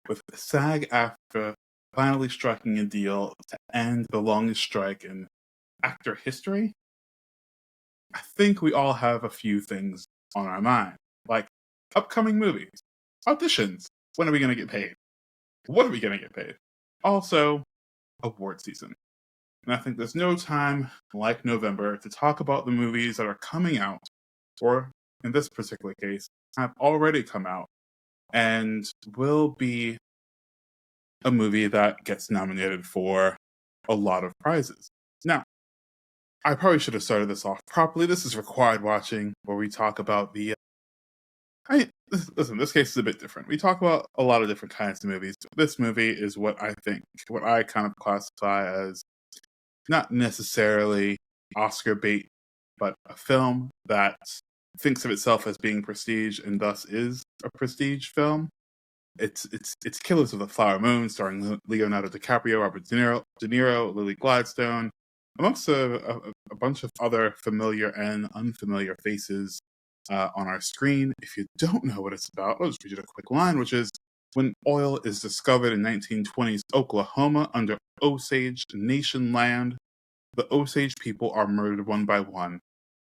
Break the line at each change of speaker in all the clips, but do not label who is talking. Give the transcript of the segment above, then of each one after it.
with SAG-AFTRA finally striking a deal to end the longest strike in actor history, I think we all have a few things on our mind, like upcoming movies, auditions. When are we going to get paid? What are we going to get paid? Also, award season. And I think there's no time like November to talk about the movies that are coming out, or in this particular case, have already come out and will be a movie that gets nominated for a lot of prizes. Now, I probably should have started this off properly. This is required watching, where we talk about the. Listen, this case is a bit different. We talk about a lot of different kinds of movies. This movie is what I kind of classify as not necessarily Oscar bait, but a film that thinks of itself as being prestige and thus is a prestige film. It's Killers of the Flower Moon, starring Leonardo DiCaprio, Robert De Niro, Lily Gladstone, amongst a bunch of other familiar and unfamiliar faces on our screen. If you don't know what it's about, I'll just read you a quick line, which is: when oil is discovered in 1920s Oklahoma under Osage Nation land, the Osage people are murdered one by one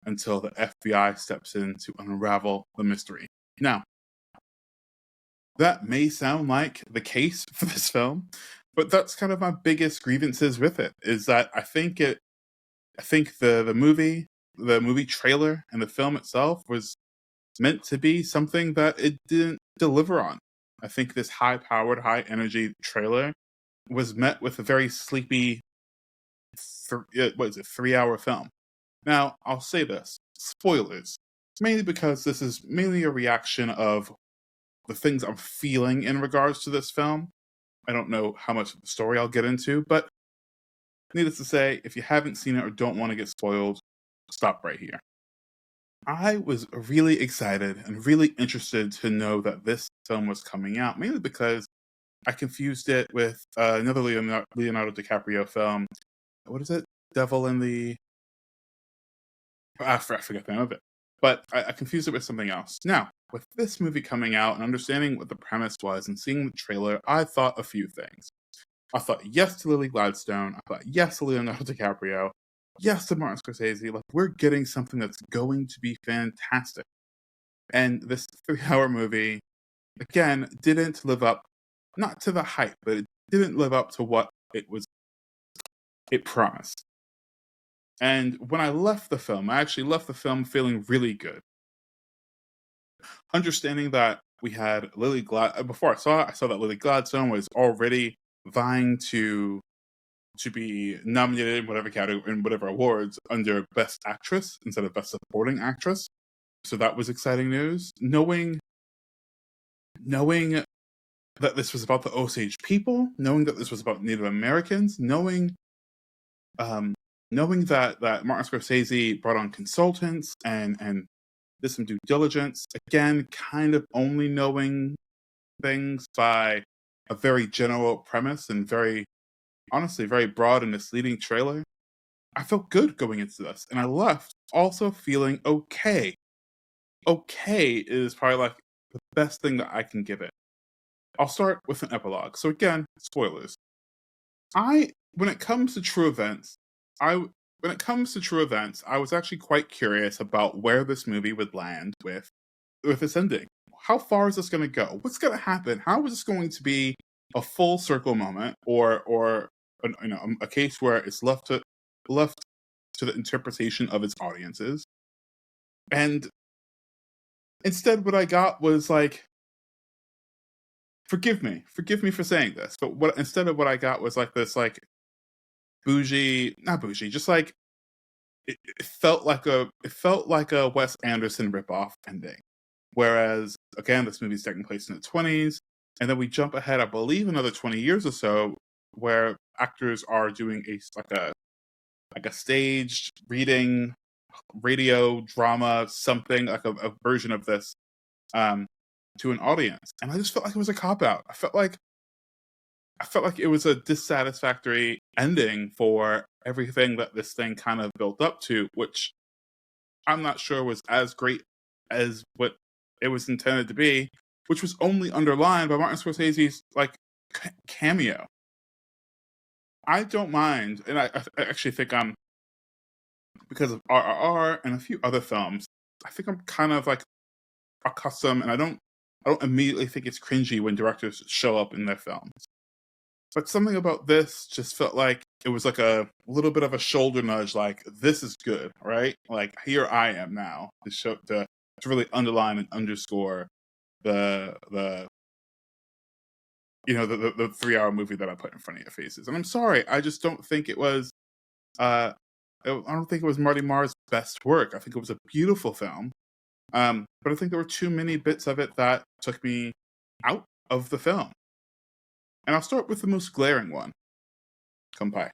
until the FBI steps in to unravel the mystery. Now, that may sound like the case for this film, but that's kind of my biggest grievances with it, is that I think the movie trailer and the film itself was meant to be something that it didn't deliver on. I think this high-powered, high-energy trailer was met with a very sleepy, 3-hour film. Now, I'll say this, spoilers, mainly because this is mainly a reaction of the things I'm feeling in regards to this film. I don't know how much of the story I'll get into, but needless to say, if you haven't seen it or don't want to get spoiled, stop right here. I was really excited and really interested to know that this film was coming out, mainly because I confused it with another Leonardo DiCaprio film. What is it? Devil in the... I forget the name of it. But I confused it with something else. Now, with this movie coming out and understanding what the premise was and seeing the trailer, I thought a few things. I thought yes to Lily Gladstone. I thought yes to Leonardo DiCaprio. Yes to Martin Scorsese. Like, we're getting something that's going to be fantastic. And this 3-hour movie, again, didn't live up, not to the hype, but it didn't live up to what it promised. And when I left the film, I actually left the film feeling really good. Understanding that we had before I saw that Lily Gladstone was already vying to be nominated in whatever category, in whatever awards, under Best Actress instead of Best Supporting Actress. So that was exciting news. Knowing that this was about the Osage people, knowing that this was about Native Americans, knowing that Martin Scorsese brought on consultants and did some due diligence. Again, kind of only knowing things by a very general premise and honestly, very broad and misleading trailer. I felt good going into this, and I left also feeling okay. Okay is probably like the best thing that I can give it. I'll start with an epilogue. So again, spoilers. When it comes to true events, I was actually quite curious about where this movie would land with its ending. How far is this going to go? What's going to happen? How is this going to be a full circle moment, or a case where it's left to the interpretation of its audiences? And instead, what I got was like, forgive me for saying this, but what I got was like this, like, not bougie, just like it felt like a Wes Anderson ripoff ending. Whereas again, this movie's taking place in the 20s, and then we jump ahead, I believe, another 20 years or so, where actors are doing a staged reading, radio drama, something like a version of this to an audience, and I just felt like it was a cop out. I felt like it was a dissatisfactory ending for everything that this thing kind of built up to, which I'm not sure was as great as what it was intended to be. which was only underlined by Martin Scorsese's like cameo. I don't mind, and I actually think I'm, because of RRR and a few other films, I think I'm kind of like accustomed, and I don't immediately think it's cringy when directors show up in their films. But something about this just felt like it was like a little bit of a shoulder nudge, like this is good, right? Like here I am now to show to really underline and underscore the the 3 hour movie that I put in front of your faces. And I'm sorry, I just don't think it was I don't think it was Marty Marr's best work. I think it was a beautiful film. But I think there were too many bits of it that took me out of the film. And I'll start with the most glaring one. Kampai.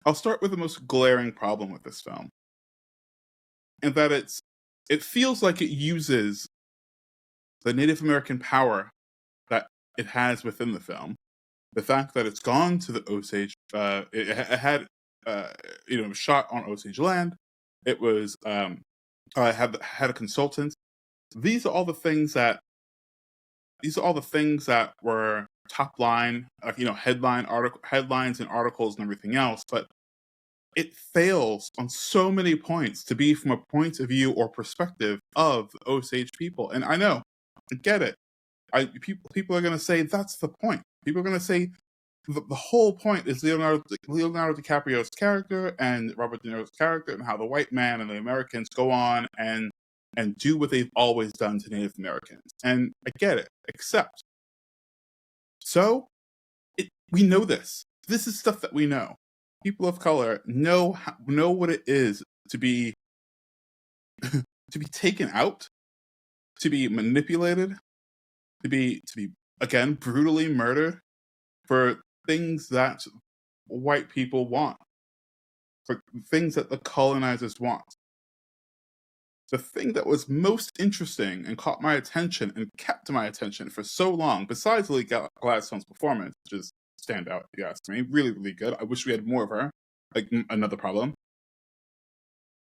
I'll start with the most glaring problem with this film. And that it feels like it uses the Native American power that it has within the film. The fact that it's gone to the Osage, it had, shot on Osage land. It was had a consultant. These are all the things that were top line, headlines and articles and everything else. But it fails on so many points to be from a point of view or perspective of the Osage people. And I know, I get it. People are going to say that's the point. People are going to say the whole point is Leonardo DiCaprio's character and Robert De Niro's character, and how the white man and the Americans go on and do what they've always done to Native Americans. And I get it, except so we know this. This is stuff that we know. People of color know what it is to be to be taken out, to be manipulated, to be again brutally murdered for things that white people want, for things that the colonizers want. The thing that was most interesting and caught my attention and kept my attention for so long, besides Lily Gladstone's performance, which is standout, if you ask me, really, really good. I wish we had more of her. Like another problem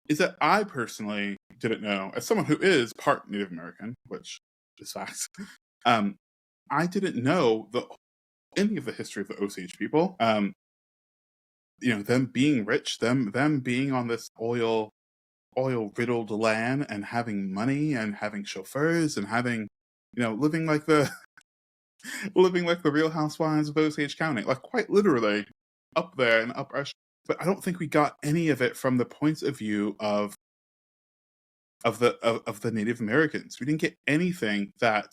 is that I personally didn't know, as someone who is part Native American, which is facts, I didn't know any of the history of the Osage people. Them being rich, them being on this oil riddled land and having money and having chauffeurs and having, living like the Real Housewives of Osage County, like quite literally up there in the upper echelon. But I don't think we got any of it from the point of view of the Native Americans. We didn't get anything that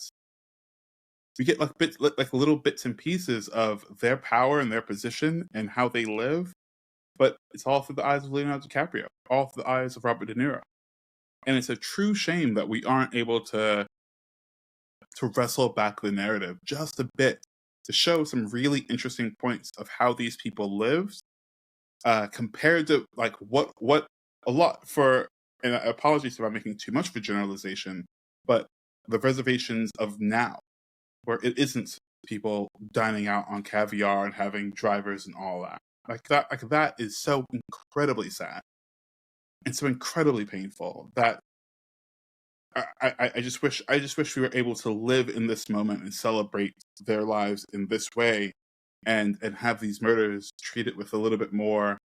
we get, like little bits and pieces of their power and their position and how they live. But it's all through the eyes of Leonardo DiCaprio, all through the eyes of Robert De Niro. And it's a true shame that we aren't able to wrestle back the narrative just a bit to show some really interesting points of how these people lived, compared to like what a lot for. And apologies if I'm making too much of a generalization, but the reservations of now, where it isn't people dining out on caviar and having drivers and all that. Like that is so incredibly sad and so incredibly painful that I just wish we were able to live in this moment and celebrate their lives in this way, and have these murders treated with a little bit more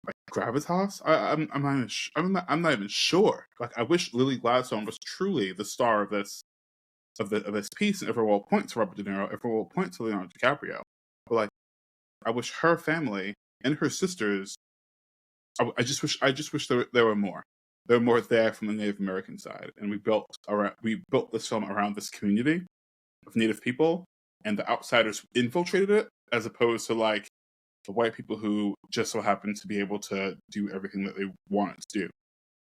like gravitas. I'm not even sure. Like I wish Lily Gladstone was truly the star of this piece, and everyone will point to Robert De Niro, everyone will point to Leonardo DiCaprio. But like, I wish her family and her sisters. I just wish there were more. There were more there from the Native American side, and we built this film around this community of Native people, and the outsiders infiltrated it, as opposed to like the white people who just so happened to be able to do everything that they wanted to do.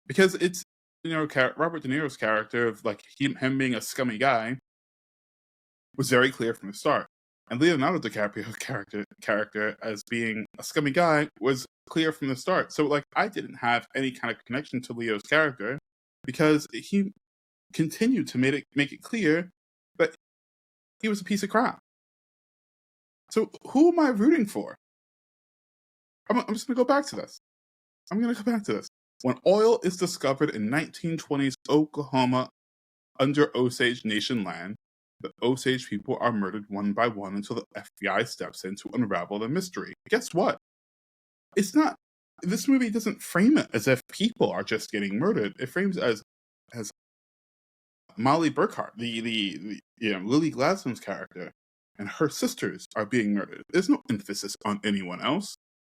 Because it's Robert De Niro's character of like him being a scummy guy was very clear from the start. And Leonardo DiCaprio's character as being a scummy guy was clear from the start. So like I didn't have any kind of connection to Leo's character because he continued to make it clear that he was a piece of crap. So who am I rooting for? I'm just going to go back to this. When oil is discovered in 1920s Oklahoma under Osage Nation land, the Osage people are murdered one by one until the FBI steps in to unravel the mystery. Guess what? It's not. This movie doesn't frame it as if people are just getting murdered. It frames it as Molly Burkhart, the Lily Gladstone's character, and her sisters are being murdered. There's no emphasis on anyone else.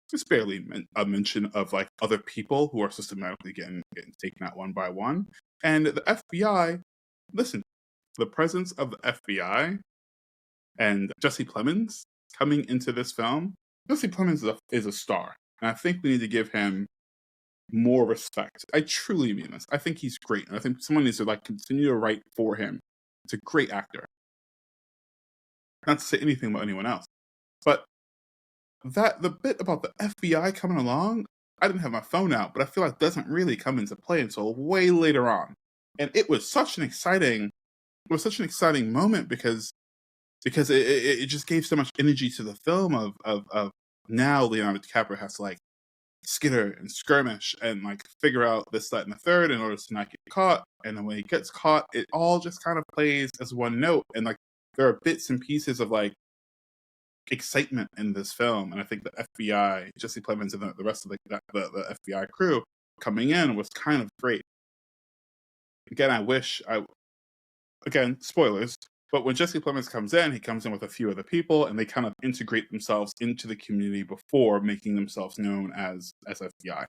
There's barely a mention of like other people who are systematically getting taken out one by one. And the FBI, listen, the presence of the FBI and Jesse Plemons coming into this film. Jesse Plemons is a star, and I think we need to give him more respect. I truly mean this. I think he's great, and I think someone needs to like continue to write for him. It's a great actor. Not to say anything about anyone else, but the bit about the FBI coming along, I didn't have my phone out, but I feel like doesn't really come into play until way later on. And it was such an exciting moment because it just gave so much energy to the film of now Leonardo DiCaprio has to like skitter and skirmish and like figure out this, that, and the third in order to not get caught. And then when he gets caught, it all just kind of plays as one note. And like there are bits and pieces of like excitement in this film. And I think the FBI, Jesse Plemons, and the rest of the FBI crew coming in was kind of great. Again, spoilers, but when Jesse Plemons comes in, he comes in with a few other people, and they kind of integrate themselves into the community before making themselves known as FBI.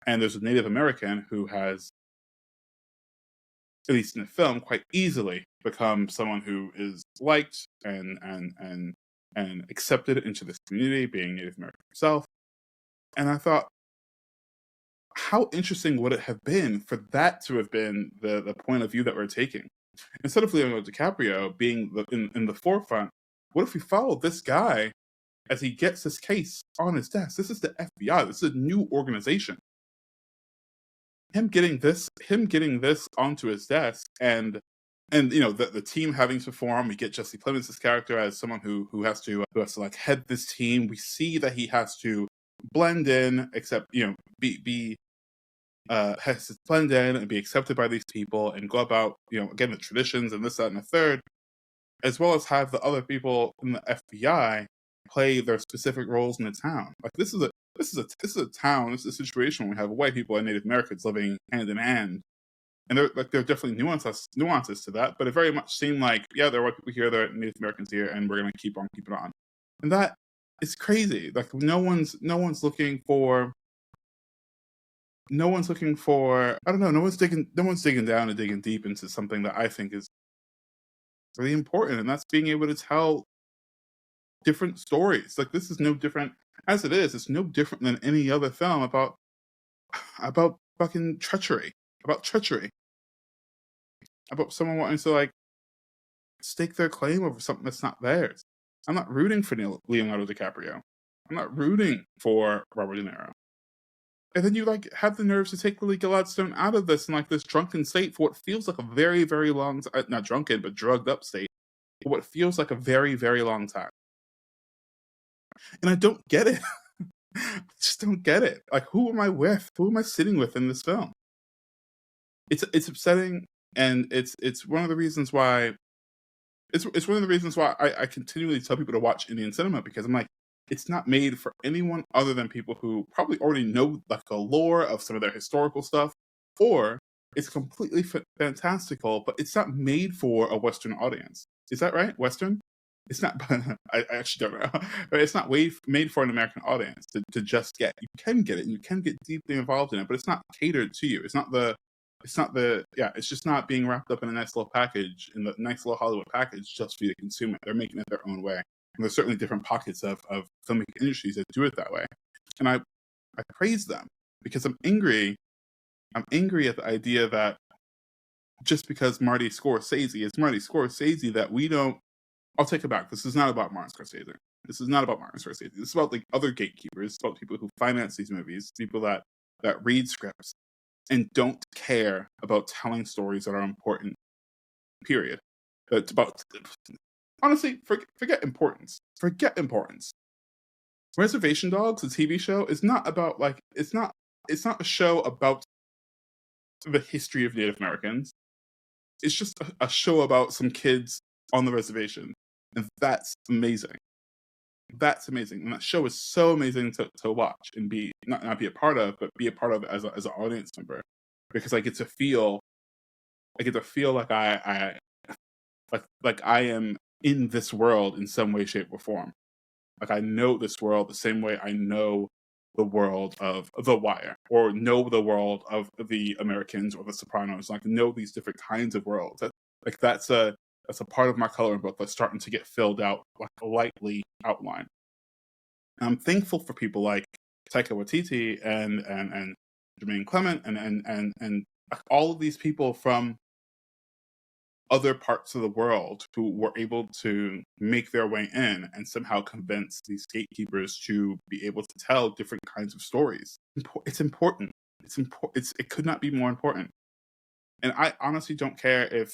And there's a Native American who has, at least in the film, quite easily become someone who is liked and accepted into this community, being Native American himself. And I thought, how interesting would it have been for that to have been the point of view that we're taking? Instead of Leonardo DiCaprio being in the forefront, what if we follow this guy as he gets this case on his desk? This is the FBI. This is a new organization. Him getting this onto his desk, and the team having to form. We get Jesse Plemons' character as someone who has to like head this team. We see that he has to blend in, accept has to blend in and be accepted by these people and go about, again, the traditions and this, that, and the third, as well as have the other people in the FBI play their specific roles in the town. Like this is a town, this is a situation where we have white people and Native Americans living hand in hand. And there are definitely nuances to that, but it very much seemed like, yeah, there are white people here, there are Native Americans here, and we're gonna keep on keeping on. And that is crazy. Like no one's looking for I don't know, no one's digging down and digging deep into something that I think is really important, and that's being able to tell different stories. Like this is no different as it is, it's no different than any other film about fucking treachery. About someone wanting to like stake their claim over something that's not theirs. I'm not rooting for Leonardo DiCaprio. I'm not rooting for Robert De Niro. And then you like have the nerves to take Lily Gladstone out of this in like this drunken state for what feels like a very, very long time, not drunken, but drugged up state, for what feels like a very, very long time. And I don't get it. I just don't get it. Like, who am I with? Who am I sitting with in this film? It's upsetting, and it's one of the reasons why it's one of the reasons why I continually tell people to watch Indian cinema, because I'm like, it's not made for anyone other than people who probably already know like the lore of some of their historical stuff, or it's completely fantastical, but it's not made for a Western audience. Is that right? Western? It's not. I actually don't know. But it's not made for an American audience to just get. You can get it, and you can get deeply involved in it, but it's not catered to you. It's not the. It's just not being wrapped up in a nice little package, in the nice little Hollywood package, just for you to consume it. They're making it their own way. And there's certainly different pockets of filmmaking industries that do it that way. And I praise them, because I'm angry. I'm angry at the idea that just because Marty Scorsese is Marty Scorsese, that we don't. I'll take it back. This is not about Martin Scorsese. This is about like other gatekeepers. It's about people who finance these movies, people that read scripts and don't care about telling stories that are important. Period. It's about, honestly, forget importance. Forget importance. Reservation Dogs, the TV show, is not about like it's not a show about the history of Native Americans. it's just a show about some kids on the reservation, and that's amazing. That's amazing, and that show is so amazing to watch and be not be a part of, but be a part of as an audience member, because I get to feel like like I am in this world in some way, shape, or form. Like I know this world the same way I know the world of The Wire, or know the world of The Americans or The Sopranos. Like know these different kinds of worlds. Like that's a part of my coloring book that's starting to get filled out, like lightly outlined. And I'm thankful for people like Taika Waititi and Jermaine Clement and all of these people from other parts of the world who were able to make their way in and somehow convince these gatekeepers to be able to tell different kinds of stories. It's important. It's important. It could not be more important. And I honestly don't care if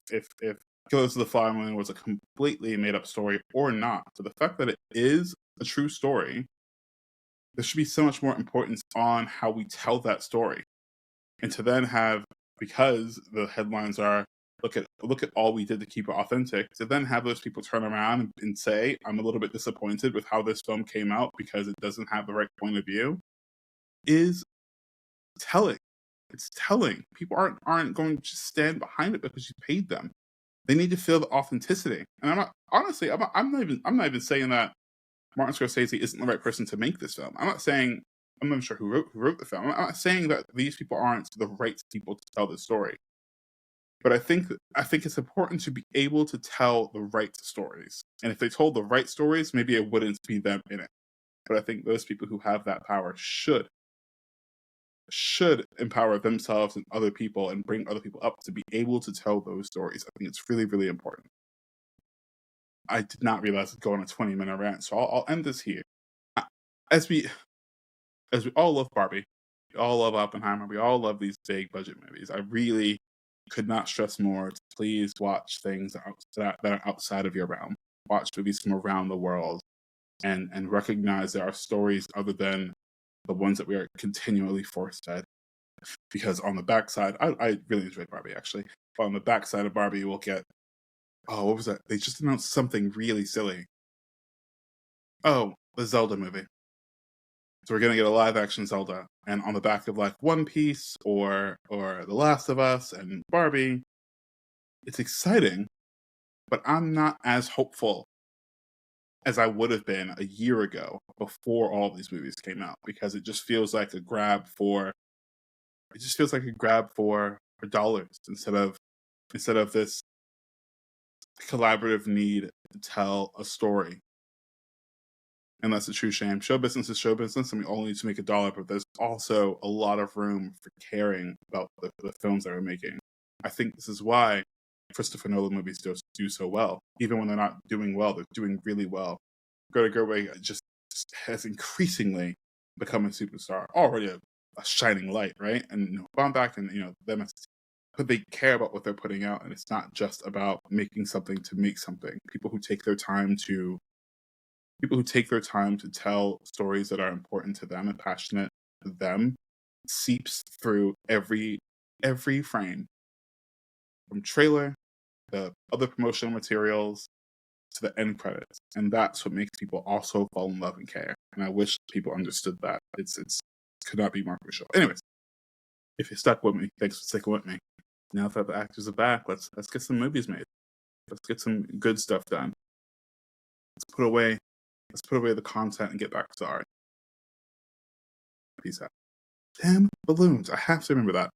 Killers of the Flower Moon was a completely made up story or not. So the fact that it is a true story, there should be so much more importance on how we tell that story. And to then have, because the headlines are look at all we did to keep it authentic, to then have those people turn around and say, I'm a little bit disappointed with how this film came out because it doesn't have the right point of view, is telling. It's telling. People aren't going to just stand behind it because you paid them. They need to feel the authenticity. And I'm not honestly, I'm not even saying that Martin Scorsese isn't the right person to make this film. I'm not saying, I'm not even sure who wrote the film. I'm not saying that these people aren't the right people to tell the story. But I think it's important to be able to tell the right stories. And if they told the right stories, maybe it wouldn't be them in it. But I think those people who have that power should empower themselves and other people and bring other people up to be able to tell those stories. I think it's really, really important. I did not realize I'd go on a 20-minute rant, so I'll end this here. As we all love Barbie, we all love Oppenheimer, we all love these big budget movies. I really could not stress more to please watch things that are outside of your realm. Watch movies from around the world and recognize there are stories other than the ones that we are continually force fed. Because on the backside, I really enjoyed Barbie actually. But on the backside of Barbie, we'll get, oh, what was that? They just announced something really silly. Oh, the Zelda movie. So we're gonna get a live action Zelda, and on the back of like One Piece or The Last of Us and Barbie, it's exciting, but I'm not as hopeful as I would have been a year ago before all these movies came out, because it just feels like a grab for dollars instead of this collaborative need to tell a story. And that's a true shame. Show business is show business, and we all need to make a dollar, but there's also a lot of room for caring about the films that we're making. I think this is why Christopher Nolan movies do so well. Even when they're not doing well, they're doing really well. Greta Gerwig just has increasingly become a superstar, already a shining light, right? And Baumbach and them, but they care about what they're putting out, and it's not just about making something to make something. People who take their time to tell stories that are important to them and passionate to them seeps through every frame, from trailer to other promotional materials to the end credits. And that's what makes people also fall in love and care. And I wish people understood that. It could not be more crucial. Anyways, if you stuck with me, thanks for sticking with me. Now that the actors are back, let's get some movies made. Let's get some good stuff done. Let's put away the content and get back to art. Peace out. Damn balloons. I have to remember that.